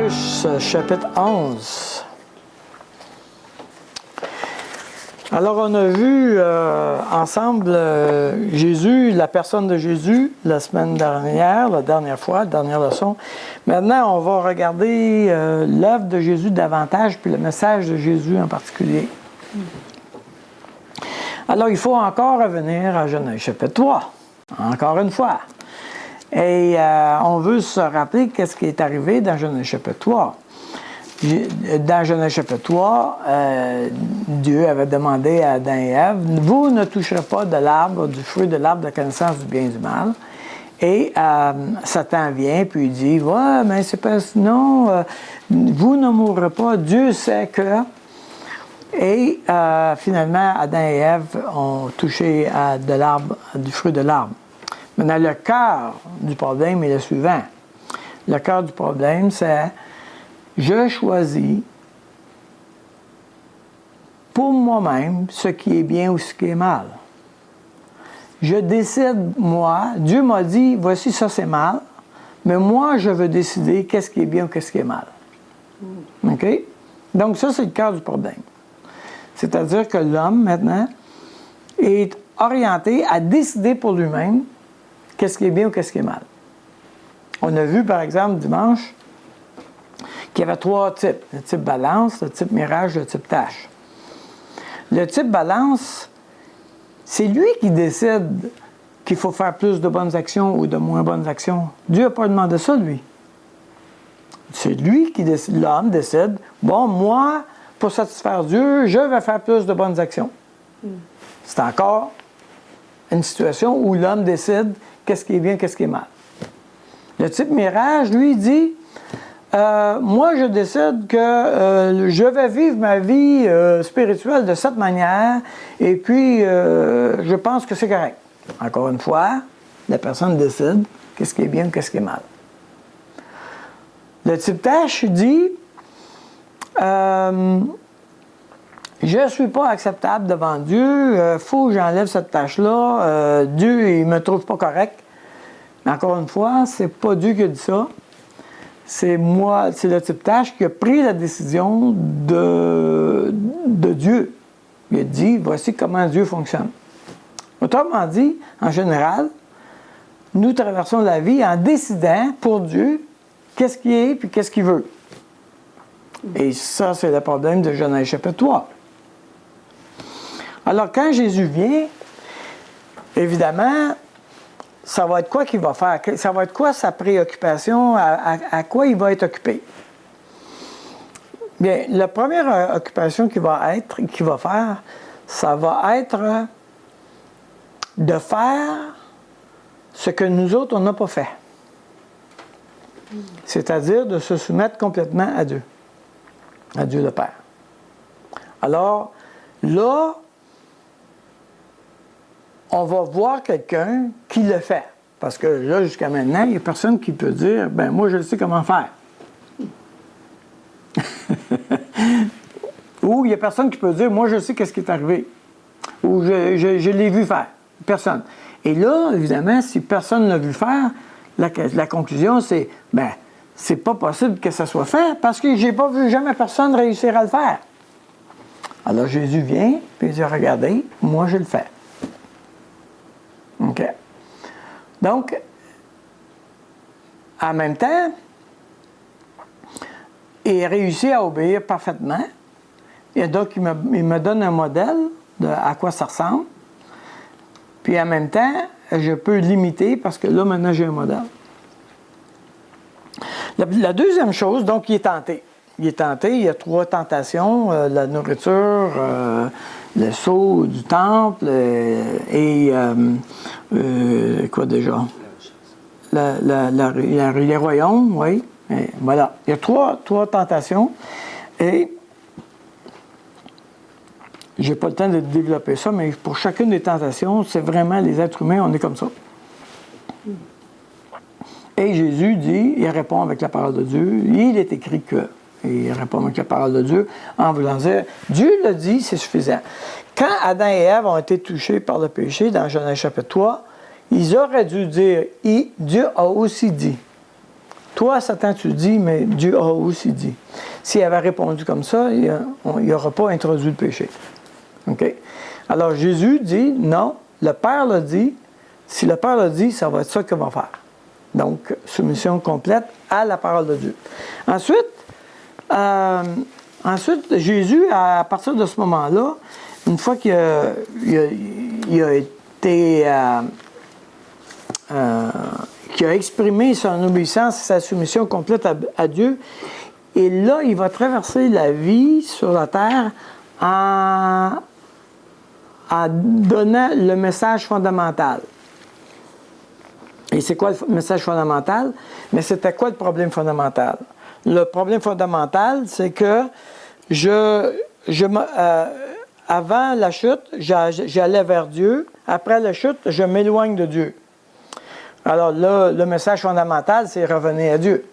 Apocalypse, chapitre 11. Alors, on a vu ensemble Jésus, la personne de Jésus, la semaine dernière, la dernière fois, la dernière leçon. Maintenant, on va regarder l'œuvre de Jésus davantage, puis le message de Jésus en particulier. Alors, il faut encore revenir à Genèse chapitre 3, encore une fois. Et on veut se rappeler qu'est-ce qui est arrivé dans Genèse chapitre 3. Dans Genèse chapitre 3, Dieu avait demandé à Adam et Ève, « Vous ne toucherez pas de l'arbre, du fruit de l'arbre de la connaissance du bien et du mal. » Et Satan vient, puis il dit, « Ouais, mais c'est pas... Non, vous ne mourrez pas, Dieu sait que... » Et finalement, Adam et Ève ont touché de l'arbre, du fruit de l'arbre. Maintenant, le cœur du problème est le suivant. Le cœur du problème, c'est je choisis pour moi-même ce qui est bien ou ce qui est mal. Je décide, moi, Dieu m'a dit, voici ça c'est mal, mais moi je veux décider qu'est-ce qui est bien ou qu'est-ce qui est mal. OK? Donc ça, c'est le cœur du problème. C'est-à-dire que l'homme, maintenant, est orienté à décider pour lui-même qu'est-ce qui est bien ou qu'est-ce qui est mal. On a vu, par exemple, dimanche, qu'il y avait 3 types. Le type balance, le type mirage, le type tâche. Le type balance, c'est lui qui décide qu'il faut faire plus de bonnes actions ou de moins bonnes actions. Dieu n'a pas demandé ça, lui. C'est lui qui décide, l'homme décide, bon, moi, pour satisfaire Dieu, je vais faire plus de bonnes actions. C'est encore une situation où l'homme décide qu'est-ce qui est bien, qu'est-ce qui est mal. Le type mirage, lui, dit, moi, je décide que je vais vivre ma vie spirituelle de cette manière, et puis je pense que c'est correct. Encore une fois, la personne décide qu'est-ce qui est bien, qu'est-ce qui est mal. Le type tâche dit, je ne suis pas acceptable devant Dieu, faut que j'enlève cette tâche-là, Dieu, il ne me trouve pas correct. Mais encore une fois, c'est pas Dieu qui a dit ça. C'est moi, c'est le type tâche qui a pris la décision de Dieu. Il a dit, voici comment Dieu fonctionne. Autrement dit, en général, nous traversons la vie en décidant pour Dieu qu'est-ce qu'il est et qu'est-ce qu'il veut. Et ça, c'est le problème de Genèse chapitre 3. Alors, quand Jésus vient, évidemment, ça va être quoi qu'il va faire? Ça va être quoi sa préoccupation? À quoi il va être occupé? Bien, la première occupation qu'il va faire, ça va être de faire ce que nous autres, on n'a pas fait. C'est-à-dire de se soumettre complètement à Dieu le Père. Alors, là, on va voir quelqu'un qui le fait. Parce que là, jusqu'à maintenant, il n'y a personne qui peut dire, ben moi, je sais comment faire. Ou il n'y a personne qui peut dire, moi, je sais qu'est-ce qui est arrivé. Ou je l'ai vu faire. Personne. Et là, évidemment, si personne ne l'a vu faire, la conclusion, c'est, ben, c'est pas possible que ça soit fait parce que j'ai pas vu jamais personne réussir à le faire. Alors Jésus vient, puis il dit, regardez, moi, je le fais. OK. Donc, en même temps, il réussit à obéir parfaitement. Et donc, il me donne un modèle de à quoi ça ressemble. Puis en même temps, je peux l'imiter parce que là, maintenant, j'ai un modèle. La deuxième chose, donc, il est tenté. Il est tenté, il y a 3 tentations, la nourriture, le sceau du temple et quoi déjà? Les royaumes, oui. Et voilà. Il y a trois tentations et j'ai pas le temps de développer ça, mais pour chacune des tentations, c'est vraiment les êtres humains, on est comme ça. Et Jésus dit, il répond avec la parole de Dieu, il est écrit que... Et il répond avec la parole de Dieu en voulant dire, Dieu l'a dit, c'est suffisant. Quand Adam et Ève ont été touchés par le péché, dans Genèse chapitre 3, ils auraient dû dire, Dieu a aussi dit. toi, Satan, tu dis, mais Dieu a aussi dit. S'il avait répondu comme ça, il n'aurait pas introduit le péché. OK? Alors Jésus dit, non, le Père l'a dit. Si le Père l'a dit, ça va être ça qu'il va faire. Donc, soumission complète à la parole de Dieu. Ensuite, Jésus, à partir de ce moment-là, une fois qu'il a été... qui a exprimé son obéissance et sa soumission complète à Dieu, et là, il va traverser la vie sur la terre en donnant le message fondamental. Et c'est quoi le message fondamental? Mais c'était quoi le problème fondamental? Le problème fondamental, c'est que avant la chute, j'allais vers Dieu. Après la chute, je m'éloigne de Dieu. Alors là, le message fondamental, c'est revenez à Dieu.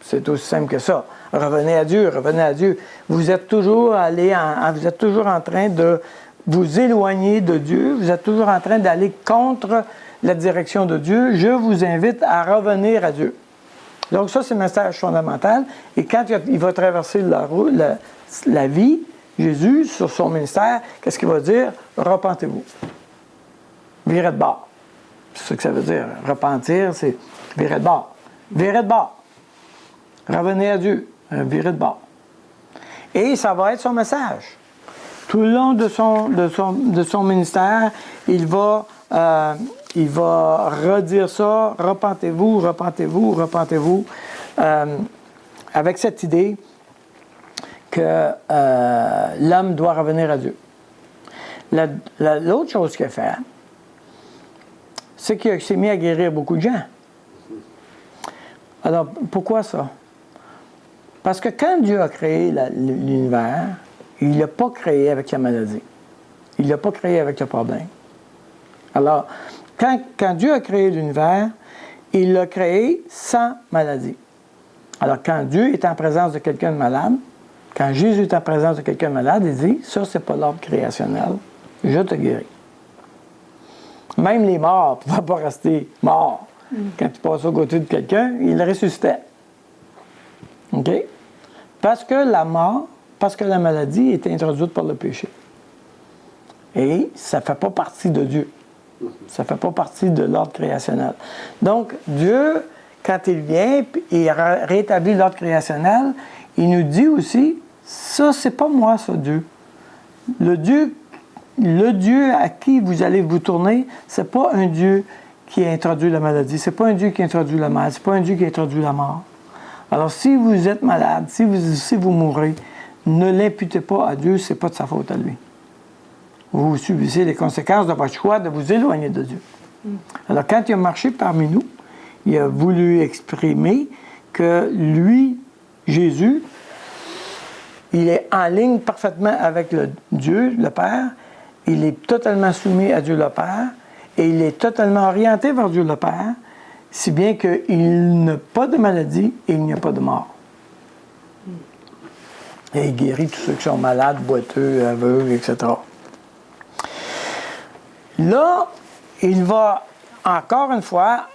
C'est aussi simple que ça. Revenez à Dieu, revenez à Dieu. Vous êtes toujours vous êtes toujours en train de vous éloigner de Dieu. Vous êtes toujours en train d'aller contre la direction de Dieu. Je vous invite à revenir à Dieu. Donc ça, c'est le message fondamental. Et quand il va traverser la vie, Jésus, sur son ministère, qu'est-ce qu'il va dire? Repentez-vous. Virez de bord. C'est ça que ça veut dire. Repentir, c'est virer de bord. Virer de bord. Revenez à Dieu. Virer de bord. Et ça va être son message. Tout le long de son ministère, il va redire ça. Repentez-vous, repentez-vous, repentez-vous. Avec cette idée que l'homme doit revenir à Dieu. L'autre chose qu'il a fait, c'est qu'il s'est mis à guérir beaucoup de gens. Alors, pourquoi ça? Parce que quand Dieu a créé l'univers, il ne l'a pas créé avec la maladie. Il ne l'a pas créé avec le problème. Alors, quand Dieu a créé l'univers, il l'a créé sans maladie. Alors, quand Dieu est en présence de quelqu'un de malade, quand Jésus est en présence de quelqu'un de malade, il dit, ça, c'est pas l'ordre créationnel, je te guéris. Même les morts ne pouvaient pas rester morts. Quand tu passes au côté de quelqu'un, il le ressuscitait. OK? Parce que la mort, parce que la maladie est introduite par le péché. Et ça ne fait pas partie de Dieu. Ça ne fait pas partie de l'ordre créationnel. Donc, Dieu, quand il vient et rétablit l'ordre créationnel, il nous dit aussi, ça, c'est pas moi, ça, Dieu. Le Dieu à qui vous allez vous tourner, c'est pas un Dieu qui a introduit la maladie, c'est pas un Dieu qui a introduit la mort, c'est pas un Dieu qui a introduit la mort. Alors, si vous êtes malade, si vous mourrez, ne l'imputez pas à Dieu, c'est pas de sa faute à lui. Vous subissez les conséquences de votre choix de vous éloigner de Dieu. Alors, quand il a marché parmi nous, il a voulu exprimer que lui, Jésus, il est en ligne parfaitement avec Dieu, le Père. Il est totalement soumis à Dieu le Père. Et il est totalement orienté vers Dieu le Père, si bien qu'il n'a pas de maladie et il n'y a pas de mort. Et il guérit tous ceux qui sont malades, boiteux, aveugles, etc. Là, il va encore une fois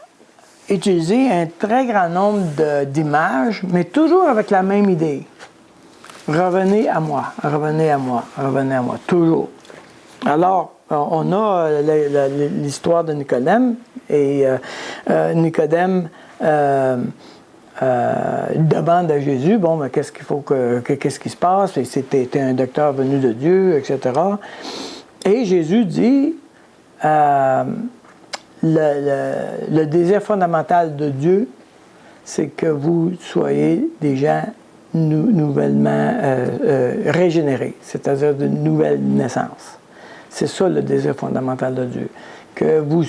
utiliser un très grand nombre d'images, mais toujours avec la même idée. Revenez à moi, revenez à moi, revenez à moi, toujours. Alors, on a l'histoire de Nicodème, et Nicodème demande à Jésus, bon, mais qu'est-ce qui se passe? C'était un docteur venu de Dieu, etc. Et Jésus dit, le désir fondamental de Dieu, c'est que vous soyez des gens nouvellement régénérés, c'est-à-dire de nouvelle naissance. C'est ça le désir fondamental de Dieu. Que vous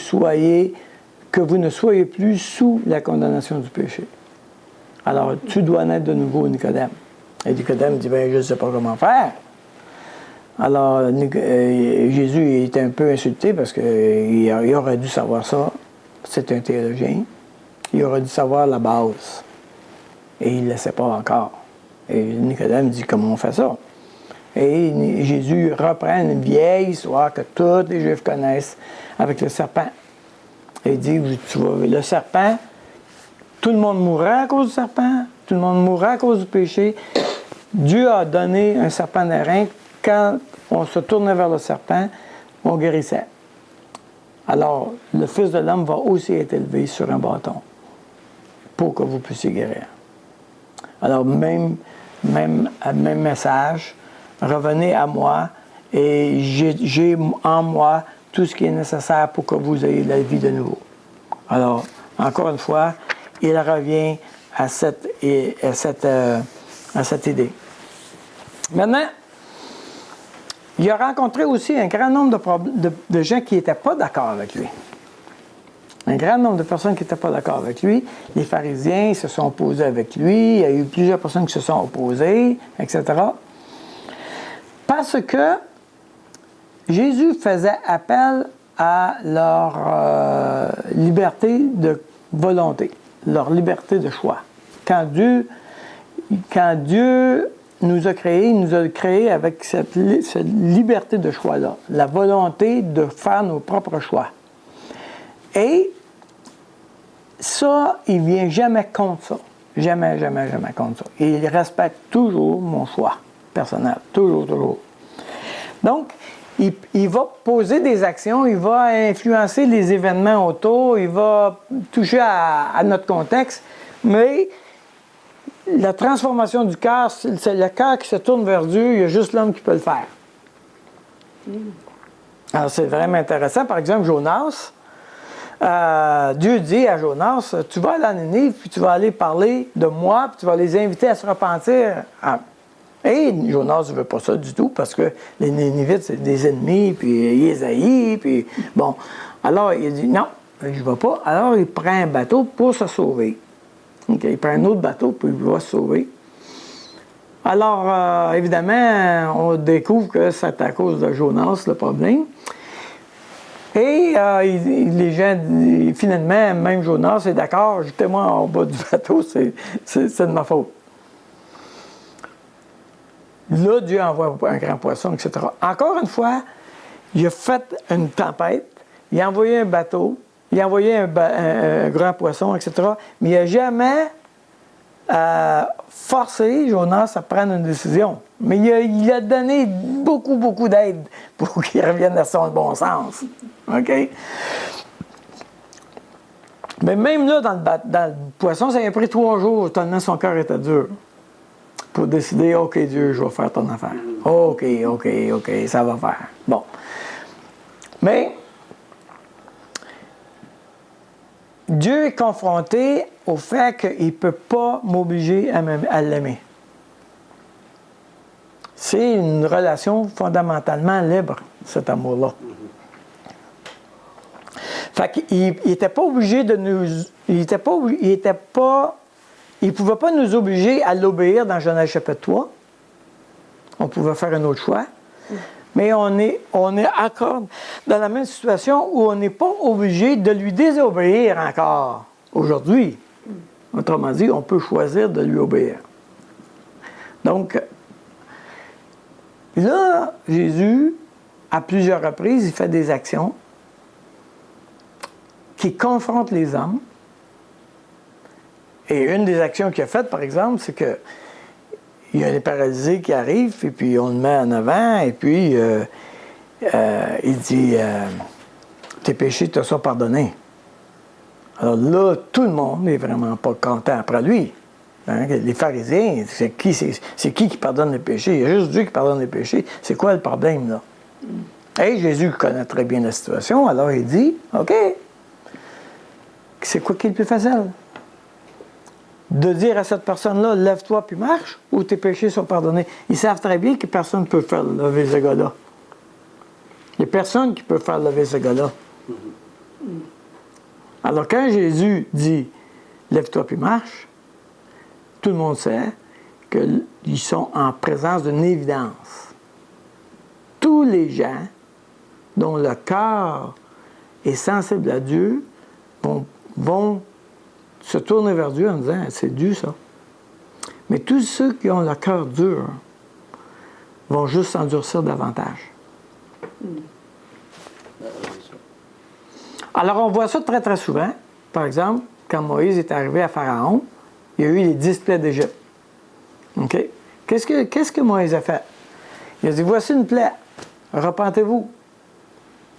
ne soyez plus sous la condamnation du péché. Alors, tu dois naître de nouveau, Nicodème. Et Nicodème dit, je ne sais pas comment faire. Alors, Jésus est un peu insulté parce qu'il aurait dû savoir ça. C'est un théologien. Il aurait dû savoir la base. Et il ne le sait pas encore. Et Nicodème dit, comment on fait ça? Et Jésus reprend une vieille histoire que tous les Juifs connaissent avec le serpent. Et il dit, le serpent, tout le monde mourrait à cause du serpent, tout le monde mourrait à cause du péché. Dieu a donné un serpent d'airain. Quand on se tournait vers le serpent, on guérissait. Alors, le Fils de l'homme va aussi être élevé sur un bâton pour que vous puissiez guérir. Alors, même message, revenez à moi et j'ai en moi tout ce qui est nécessaire pour que vous ayez la vie de nouveau. Alors, encore une fois, il revient à cette idée. Maintenant, il a rencontré aussi un grand nombre de gens qui n'étaient pas d'accord avec lui. Un grand nombre de personnes qui n'étaient pas d'accord avec lui. Les pharisiens se sont opposés avec lui. Il y a eu plusieurs personnes qui se sont opposées, etc. Parce que Jésus faisait appel à leur liberté de volonté, leur liberté de choix. Quand Dieu nous a créés, il nous a créés avec cette liberté de choix-là, la volonté de faire nos propres choix. Et ça, il ne vient jamais contre ça. Jamais, jamais, jamais contre ça. Et il respecte toujours mon choix personnel. Toujours, toujours. Donc, il va poser des actions, il va influencer les événements autour, il va toucher à notre contexte, mais la transformation du cœur, c'est le cœur qui se tourne vers Dieu, il y a juste l'homme qui peut le faire. Alors, c'est vraiment intéressant. Par exemple, Jonas, Dieu dit à Jonas, tu vas aller à Ninive, puis tu vas aller parler de moi, puis tu vas les inviter à se repentir. Et Jonas ne veut pas ça du tout, parce que les Ninivites, c'est des ennemis, puis Ésaïe, puis bon. Alors, il dit, non, je ne vais pas. Alors, il prend un bateau pour se sauver. Okay, il prend un autre bateau, puis il va se sauver. Alors, évidemment, on découvre que c'est à cause de Jonas, le problème. Et les gens, finalement, même Jonas est d'accord, jetez-moi en bas du bateau, c'est de ma faute. Là, Dieu envoie un grand poisson, etc. Encore une fois, il a fait une tempête, il a envoyé un bateau, il a envoyé un grand poisson, etc. Mais il n'a jamais forcé Jonas à prendre une décision. Mais il a donné beaucoup, beaucoup d'aide pour qu'il revienne à son bon sens. OK? Mais même là, dans le poisson, ça a pris 3 jours, tellement son cœur était dur, pour décider, OK, Dieu, je vais faire ton affaire. OK, ça va faire. Bon. Mais Dieu est confronté au fait qu'il ne peut pas m'obliger à l'aimer. C'est une relation fondamentalement libre, cet amour-là. Fait qu'il n'était pas obligé de nous... Il ne pouvait pas nous obliger à l'obéir dans Genèse chapitre 3. On pouvait faire un autre choix. Mais on est encore dans la même situation où on n'est pas obligé de lui désobéir encore aujourd'hui. Autrement dit, on peut choisir de lui obéir. Donc, là, Jésus, à plusieurs reprises, il fait des actions qui confrontent les hommes. Et une des actions qu'il a faites, par exemple, c'est que il y a des paralysés qui arrivent, et puis on le met en avant, et puis il dit tes péchés te sont pardonnés. Alors là, tout le monde n'est vraiment pas content après lui. Hein? Les pharisiens, c'est qui pardonne les péchés? Il y a juste Dieu qui pardonne les péchés. C'est quoi le problème, là? Et Jésus connaît très bien la situation, alors il dit, OK, c'est quoi qui est le plus facile? De dire à cette personne-là, lève-toi puis marche, ou tes péchés sont pardonnés. Ils savent très bien que personne ne peut faire lever ce gars-là. Il n'y a personne qui peut faire lever ce gars-là. Alors quand Jésus dit, lève-toi puis marche, tout le monde sait qu'ils sont en présence d'une évidence. Tous les gens dont le cœur est sensible à Dieu vont se tourner vers Dieu en disant, c'est Dieu ça. Mais tous ceux qui ont le cœur dur vont juste s'endurcir davantage. Alors on voit ça très très souvent. Par exemple, quand Moïse est arrivé à Pharaon, il y a eu les 10 plaies d'Égypte. OK? Qu'est-ce que Moïse a fait? Il a dit, voici une plaie, repentez-vous.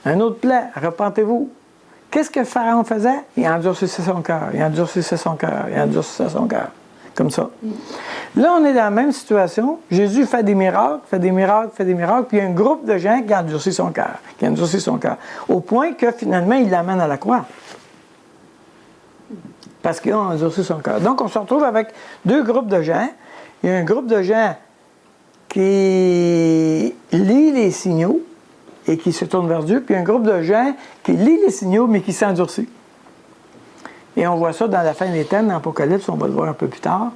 Un autre plaie, repentez-vous. Qu'est-ce que Pharaon faisait? Il endurcissait son cœur, il endurcissait son cœur, il endurcissait son cœur. Comme ça. Là, on est dans la même situation. Jésus fait des miracles, fait des miracles, fait des miracles, puis il y a un groupe de gens qui endurcit son cœur, au point que finalement, il l'amène à la croix. Parce qu'ils ont endurci son cœur. Donc, on se retrouve avec deux groupes de gens. Il y a un groupe de gens qui lit les signaux et qui se tourne vers Dieu, puis un groupe de gens qui lit les signaux, mais qui s'endurcit. Et on voit ça dans la fin des temps, dans l'Apocalypse, on va le voir un peu plus tard,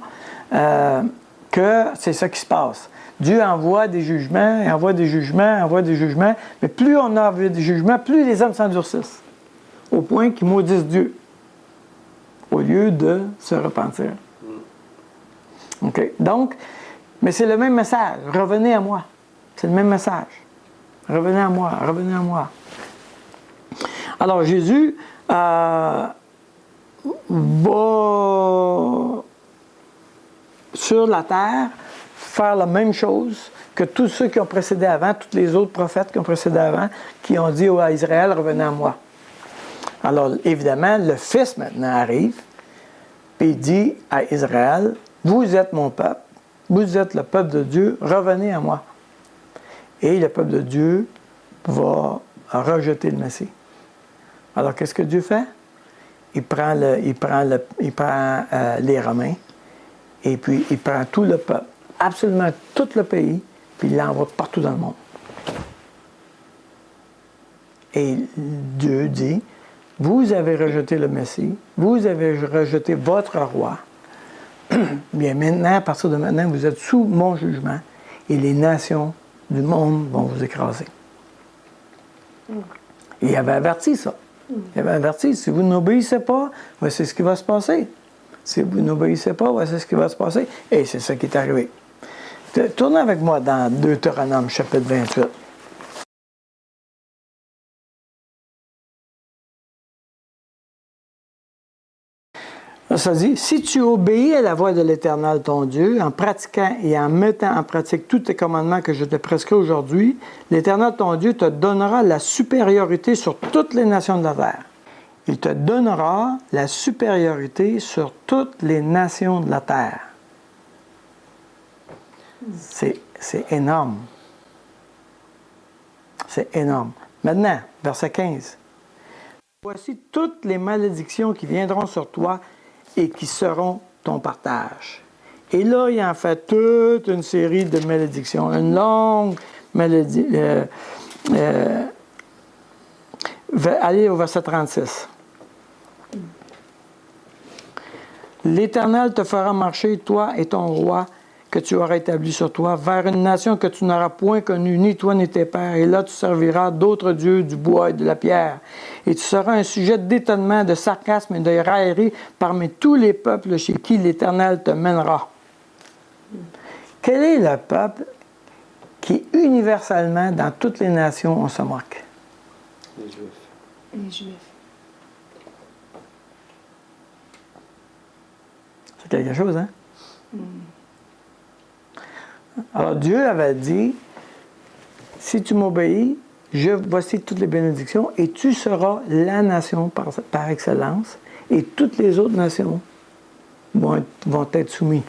que c'est ça qui se passe. Dieu envoie des jugements, envoie des jugements, mais plus on a des jugements, plus les hommes s'endurcissent, au point qu'ils maudissent Dieu, au lieu de se repentir. OK? Donc, mais c'est le même message, revenez à moi. C'est le même message. Revenez à moi, revenez à moi. Alors, Jésus va sur la terre faire la même chose que tous ceux qui ont précédé avant, tous les autres prophètes qui ont précédé avant, qui ont dit à Israël, revenez à moi. Alors, évidemment, le Fils maintenant arrive, et il dit à Israël, vous êtes mon peuple, vous êtes le peuple de Dieu, revenez à moi. Et le peuple de Dieu va rejeter le Messie. Alors, qu'est-ce que Dieu fait? Il prend les Romains, et puis il prend tout le peuple, absolument tout le pays, puis il l'envoie partout dans le monde. Et Dieu dit, vous avez rejeté le Messie, vous avez rejeté votre roi, bien maintenant, à partir de maintenant, vous êtes sous mon jugement, et les nations du monde vont vous écraser. Et il avait averti ça. Il avait averti, si vous n'obéissez pas, voici ce qui va se passer. Si vous n'obéissez pas, voici ce qui va se passer. Et c'est ça qui est arrivé. Tournez avec moi dans Deutéronome, chapitre 28. Ça dit, si tu obéis à la voix de l'Éternel ton Dieu, en pratiquant et en mettant en pratique tous tes commandements que je te prescris aujourd'hui, l'Éternel ton Dieu te donnera la supériorité sur toutes les nations de la terre. Il te donnera la supériorité sur toutes les nations de la terre. C'est énorme. C'est énorme. Maintenant, verset 15. Voici toutes les malédictions qui viendront sur toi et qui seront ton partage. Et là, il en fait toute une série de malédictions, une longue malédiction. Allez au verset 36. L'Éternel te fera marcher, toi et ton roi, que tu auras établi sur toi, vers une nation que tu n'auras point connue, ni toi ni tes pères. Et là, tu serviras d'autres dieux, du bois et de la pierre. Et tu seras un sujet d'étonnement, de sarcasme et de raillerie parmi tous les peuples chez qui l'Éternel te mènera. Quel est le peuple qui, universellement, dans toutes les nations, on se moque? Les Juifs. Les Juifs. C'est quelque chose, hein? Alors Dieu avait dit, si tu m'obéis, voici toutes les bénédictions, et tu seras la nation par excellence, et toutes les autres nations vont être soumises.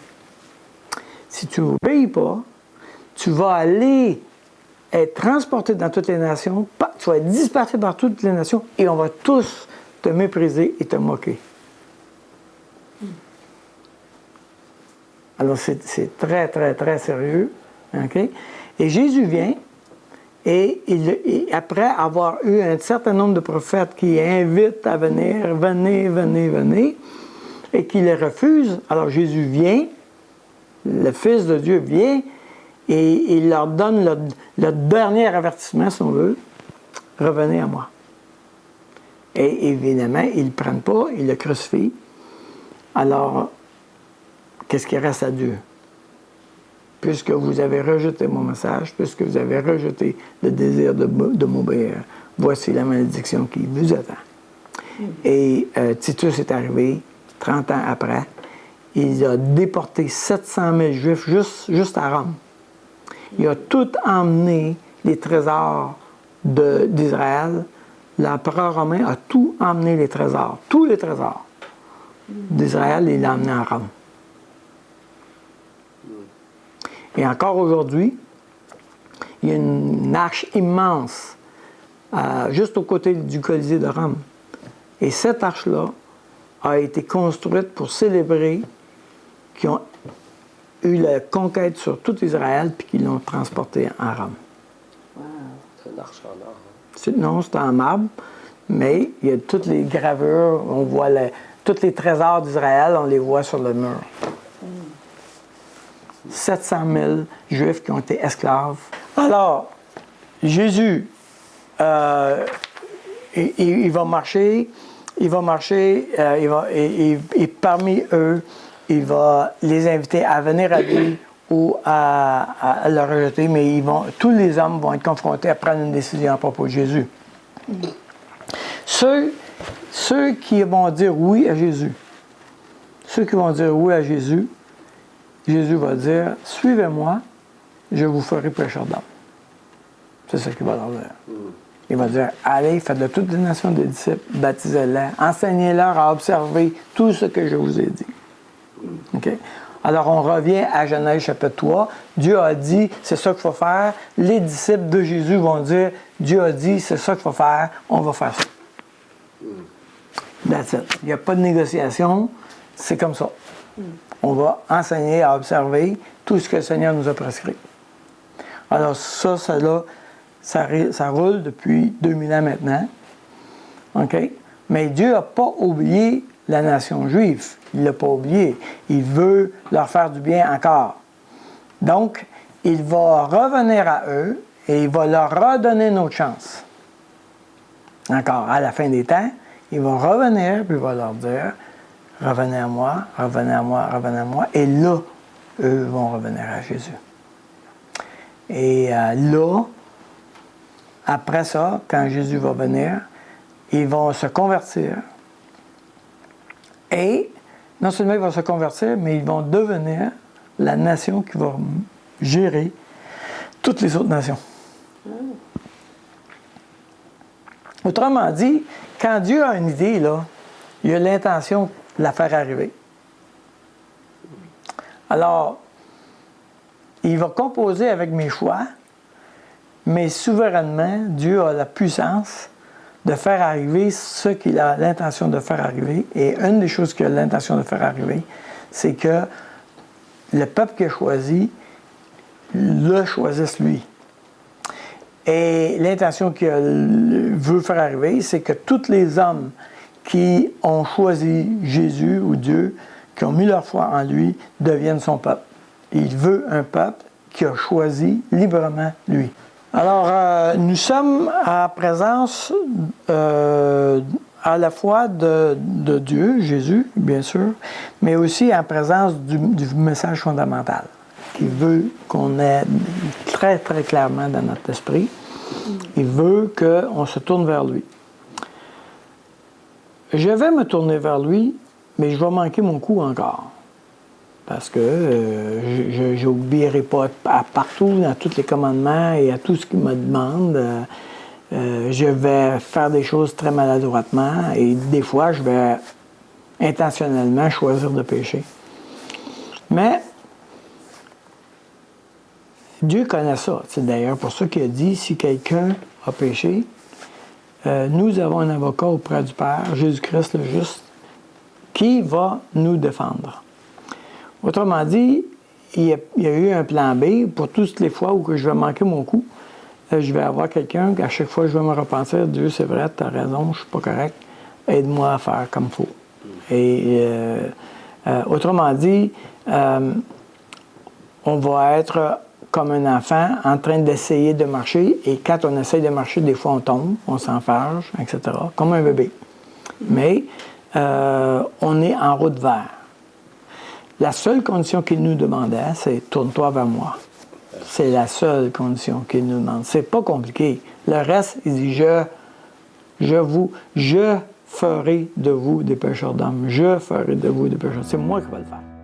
Si tu n'obéis pas, tu vas aller être transporté dans toutes les nations, tu vas être dispersé par toutes les nations, et on va tous te mépriser et te moquer. Alors, c'est très, très, très sérieux. Okay? Et Jésus vient, et après avoir eu un certain nombre de prophètes qui invitent à venir, venez, et qui les refusent, alors Jésus vient, le Fils de Dieu vient, et il leur donne le dernier avertissement, si on veut, revenez à moi. Et évidemment, ils ne le prennent pas, ils le crucifient. Alors, qu'est-ce qui reste à Dieu? Puisque vous avez rejeté mon message, puisque vous avez rejeté le désir de m'obéir, voici la malédiction qui vous attend. Et Titus est arrivé, 30 ans après, il a déporté 700 000 Juifs juste à Rome. Il a tout emmené les trésors d'Israël. L'empereur romain a tout emmené les trésors, tous les trésors d'Israël, il l'a emmené à Rome. Et encore aujourd'hui, il y a une arche immense juste aux côtés du Colisée de Rome. Et cette arche-là a été construite pour célébrer qu'ils ont eu la conquête sur tout Israël puis qu'ils l'ont transportée en Rome. Wow. C'est une arche en or. Non, c'est en marbre, mais il y a toutes les gravures, on voit tous les trésors d'Israël, on les voit sur le mur. 700 000 Juifs qui ont été esclaves. Alors, Jésus, il va marcher, et parmi eux, il va les inviter à venir à lui ou à le rejeter, mais tous les hommes vont être confrontés à prendre une décision à propos de Jésus. Ceux qui vont dire oui à Jésus, Jésus va dire, « Suivez-moi, je vous ferai pécheurs d'hommes. » C'est ça qu'il va leur dire. Il va dire, « Allez, faites de toutes les nations des disciples, baptisez-les, enseignez-leur à observer tout ce que je vous ai dit. » Okay? Alors, on revient à Genèse chapitre 3. Dieu a dit, c'est ça qu'il faut faire. Les disciples de Jésus vont dire, Dieu a dit, c'est ça qu'il faut faire, on va faire ça. That's it. Il n'y a pas de négociation, c'est comme ça. On va enseigner à observer tout ce que le Seigneur nous a prescrit. Alors ça roule depuis 2000 ans maintenant. OK? Mais Dieu n'a pas oublié la nation juive. Il ne l'a pas oublié. Il veut leur faire du bien encore. Donc, il va revenir à eux et il va leur redonner une autre chance. Encore, à la fin des temps, il va revenir puis il va leur dire, revenez à moi, revenez à moi, revenez à moi. Et là, eux vont revenir à Jésus. Et là, après ça, quand Jésus va venir, ils vont se convertir. Et non seulement ils vont se convertir, mais ils vont devenir la nation qui va gérer toutes les autres nations. Autrement dit, quand Dieu a une idée, là, il a l'intention de la faire arriver. Alors, il va composer avec mes choix, mais souverainement, Dieu a la puissance de faire arriver ce qu'il a l'intention de faire arriver. Et une des choses qu'il a l'intention de faire arriver, c'est que le peuple qu'il a choisi le choisisse lui. Et l'intention qu'il veut faire arriver, c'est que tous les hommes qui ont choisi Jésus ou Dieu, qui ont mis leur foi en lui, deviennent son peuple. Il veut un peuple qui a choisi librement lui. Alors, nous sommes en présence à la fois de Dieu, Jésus, bien sûr, mais aussi en présence du message fondamental, qui veut qu'on ait très, très clairement dans notre esprit. Il veut qu'on se tourne vers lui. Je vais me tourner vers lui, mais je vais manquer mon coup encore. Parce que je n'oublierai pas partout, dans tous les commandements et à tout ce qu'il me demande. Je vais faire des choses très maladroitement et des fois, je vais intentionnellement choisir de pécher. Mais Dieu connaît ça. C'est d'ailleurs pour ça qu'il a dit, si quelqu'un a péché, nous avons un avocat auprès du Père, Jésus-Christ le juste, qui va nous défendre. Autrement dit, il y a eu un plan B pour toutes les fois où je vais manquer mon coup. Je vais avoir quelqu'un qu'à chaque fois je vais me repentir, Dieu, c'est vrai, tu as raison, je ne suis pas correct, aide-moi à faire comme il faut. Et autrement dit, on va être comme un enfant en train d'essayer de marcher, et quand on essaye de marcher, des fois on tombe, on s'enfarge, etc., comme un bébé. Mais on est en route vers. La seule condition qu'il nous demandait, c'est « tourne-toi vers moi ». C'est la seule condition qu'il nous demande. C'est pas compliqué. Le reste, il dit « je ferai de vous des pêcheurs d'hommes. Je ferai de vous des pêcheurs. C'est moi qui vais le faire.